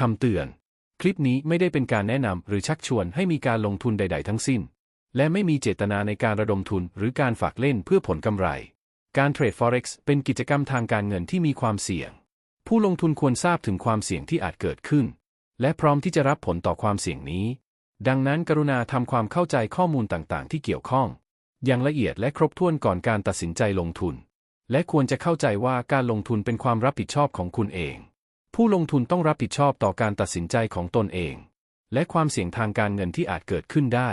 คำเตือนคลิปนี้ไม่ได้เป็นการแนะนำหรือชักชวนให้มีการลงทุนใดๆทั้งสิ้นและไม่มีเจตนาในการระดมทุนหรือการฝากเล่นเพื่อผลกำไรการเทรด Forex เป็นกิจกรรมทางการเงินที่มีความเสี่ยงผู้ลงทุนควรทราบถึงความเสี่ยงที่อาจเกิดขึ้นและพร้อมที่จะรับผลต่อความเสี่ยงนี้ดังนั้นกรุณาทำความเข้าใจข้อมูลต่างๆที่เกี่ยวข้องอย่างละเอียดและครบถ้วนก่อนการตัดสินใจลงทุนและควรจะเข้าใจว่าการลงทุนเป็นความรับผิดชอบของคุณเองผู้ลงทุนต้องรับผิดชอบต่อการตัดสินใจของตนเองและความเสี่ยงทางการเงินที่อาจเกิดขึ้นได้